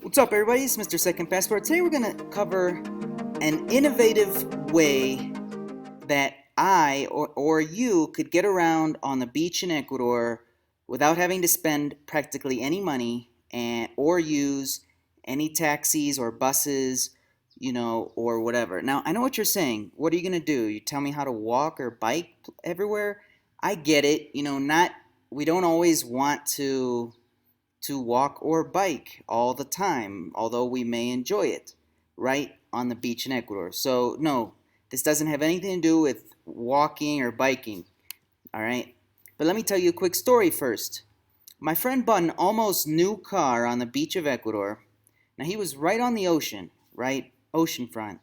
What's up, everybody? It's Mr. Second Passport. Today we're going to cover an innovative way that I or you could get around on the beach in Ecuador without having to spend practically any money or use any taxis or buses, or whatever. Now, I know what you're saying. What are you going to do? You tell me how to walk or bike everywhere? I get it. We don't always want to walk or bike all the time, although we may enjoy it, right, on the beach in Ecuador. So, no, this doesn't have anything to do with walking or biking, all right? But let me tell you a quick story first. My friend bought an almost new car on the beach of Ecuador. Now, he was right on the ocean, right, oceanfront.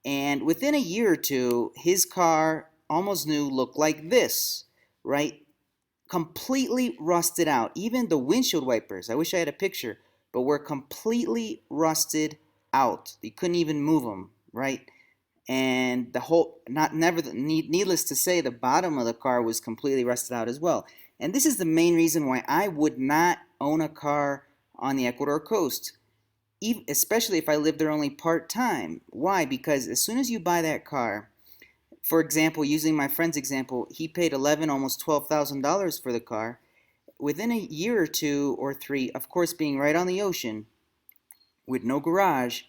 And within a year or two, his car, almost new, looked like this, right? Completely rusted out. Even the windshield wipers, I wish I had a picture, but were completely rusted out. You couldn't even move them, right? And the whole, needless to say, the bottom of the car was completely rusted out as well. And this is the main reason why I would not own a car on the Ecuador coast, especially if I lived there only part-time. Why? Because as soon as you buy that car, for example, using my friend's example, he paid almost $12,000 for the car. Within a year or two or three, of course, being right on the ocean with no garage,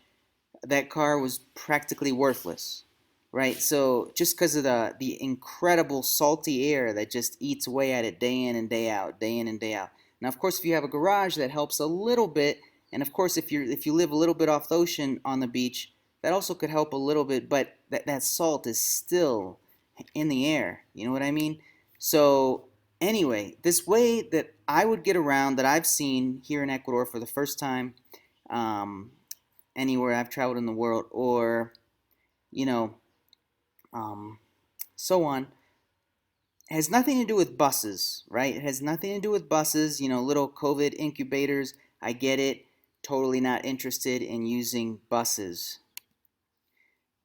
that car was practically worthless, right? So just because of the incredible salty air that just eats away at it day in and day out, day in and day out. Now, of course, if you have a garage, that helps a little bit, and of course, if you live a little bit off the ocean on the beach, that also could help a little bit, but that salt is still in the air. You know what I mean? So anyway, this way that I would get around, that I've seen here in Ecuador for the first time, um, anywhere I've traveled in the world, or you know, um, so on, has nothing to do with buses, right? It has nothing to do with buses. Little COVID incubators. I get it. Totally not interested in using buses.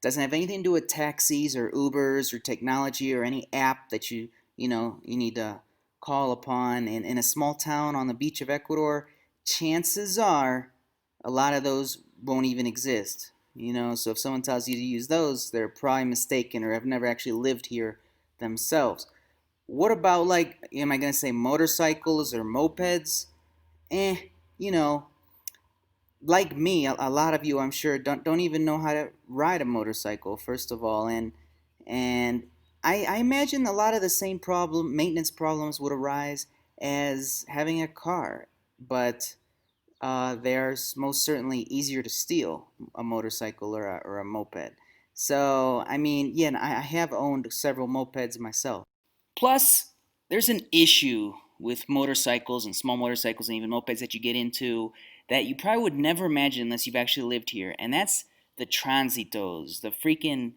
Doesn't have anything to do with taxis or Ubers or technology or any app that you need to call upon. In a small town on the beach of Ecuador, chances are a lot of those won't even exist. So if someone tells you to use those, they're probably mistaken or have never actually lived here themselves. What about, like, am I going to say motorcycles or mopeds? Eh, you know, like me, a lot of you, I'm sure, don't even know how to ride a motorcycle, first of all, and I imagine a lot of the same maintenance problems would arise as having a car, but they're most certainly easier to steal, a motorcycle or a moped. So, I mean, yeah, and I have owned several mopeds myself. Plus, there's an issue with motorcycles and small motorcycles and even mopeds that you get into that you probably would never imagine unless you've actually lived here, and that's the transitos, the freaking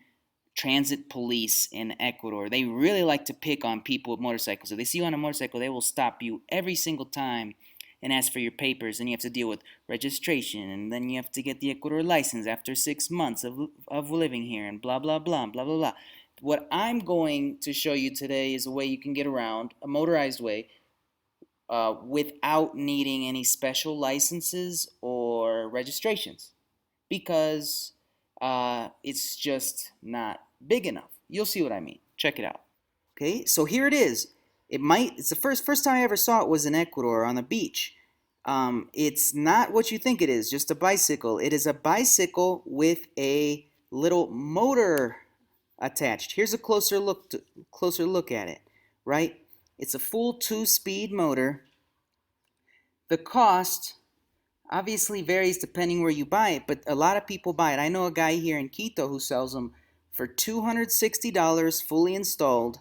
transit police in Ecuador. They really like to pick on people with motorcycles. If they see you on a motorcycle, they will stop you every single time and ask for your papers, and you have to deal with registration, and then you have to get the Ecuador license after 6 months of living here, and blah, blah, blah, blah, blah, blah. What I'm going to show you today is a way you can get around, a motorized way, without needing any special licenses or registrations, because it's just not big enough. You'll see what I mean. Check it out. Okay, so here it is. It's the first time I ever saw it was in Ecuador on the beach. It's not what you think it is, just a bicycle. It is a bicycle with a little motor attached. Here's a closer look at it, right? It's a full 2-speed motor. The cost obviously varies depending where you buy it, but a lot of people buy it. I know a guy here in Quito who sells them for $260 fully installed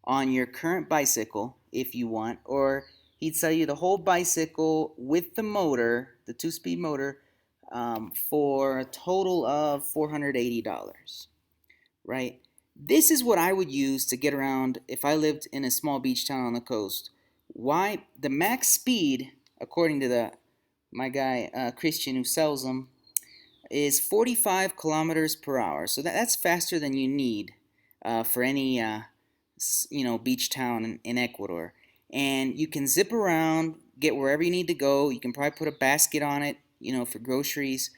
on your current bicycle if you want, or he'd sell you the whole bicycle with the motor, the 2-speed motor, for a total of $480, right? This is what I would use to get around if I lived in a small beach town on the coast. Why? The max speed, according to my guy Christian who sells them, is 45 kilometers per hour. So that's faster than you need for any beach town in Ecuador. And you can zip around, get wherever you need to go. You can probably put a basket on it. for groceries,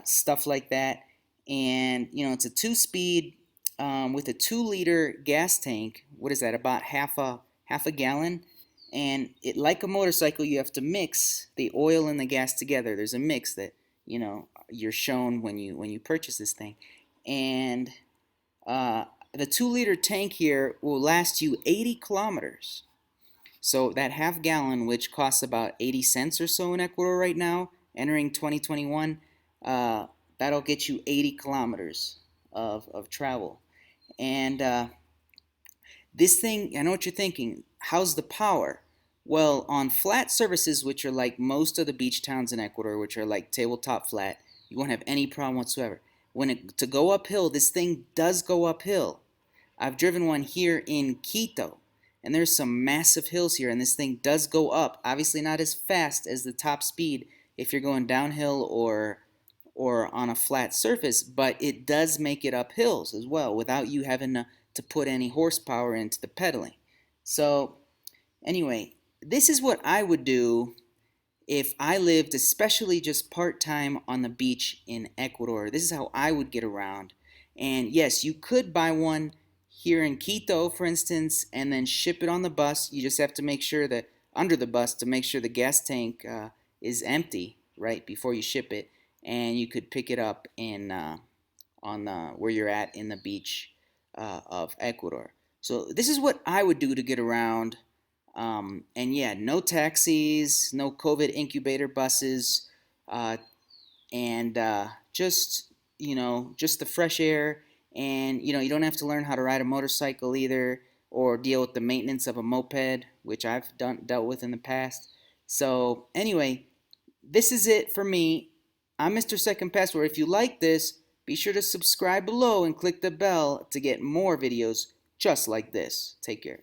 stuff like that. And it's a 2-speed with a 2-liter gas tank. What is that? About half a gallon. And like a motorcycle, you have to mix the oil and the gas together. There's a mix that you're shown when you purchase this thing, and the 2-liter tank here will last you 80 kilometers. So that half gallon, which costs about 80 cents or so in Ecuador right now, entering 2021, that'll get you 80 kilometers of travel. And this thing, I know what you're thinking, how's the power? Well, on flat surfaces, which are like most of the beach towns in Ecuador, which are like tabletop flat, you won't have any problem whatsoever. To go uphill, this thing does go uphill. I've driven one here in Quito, and there's some massive hills here, and this thing does go up. Obviously not as fast as the top speed if you're going downhill or on a flat surface, but it does make it up hills as well without you having to put any horsepower into the pedaling. So anyway, this is what I would do if I lived, especially just part-time on the beach in Ecuador. This is how I would get around. And yes, you could buy one here in Quito, for instance, and then ship it on the bus. You just have to make sure that under the bus to make sure the gas tank is empty right before you ship it, and you could pick it up in on where you're at in the beach of Ecuador. So this is what I would do to get around. And yeah, no taxis, no COVID incubator buses, and just the fresh air. And you don't have to learn how to ride a motorcycle either, or deal with the maintenance of a moped, which I've dealt with in the past. So anyway, this is it for me. I'm Mr. Second Passport. If you like this, be sure to subscribe below and click the bell to get more videos just like this. Take care.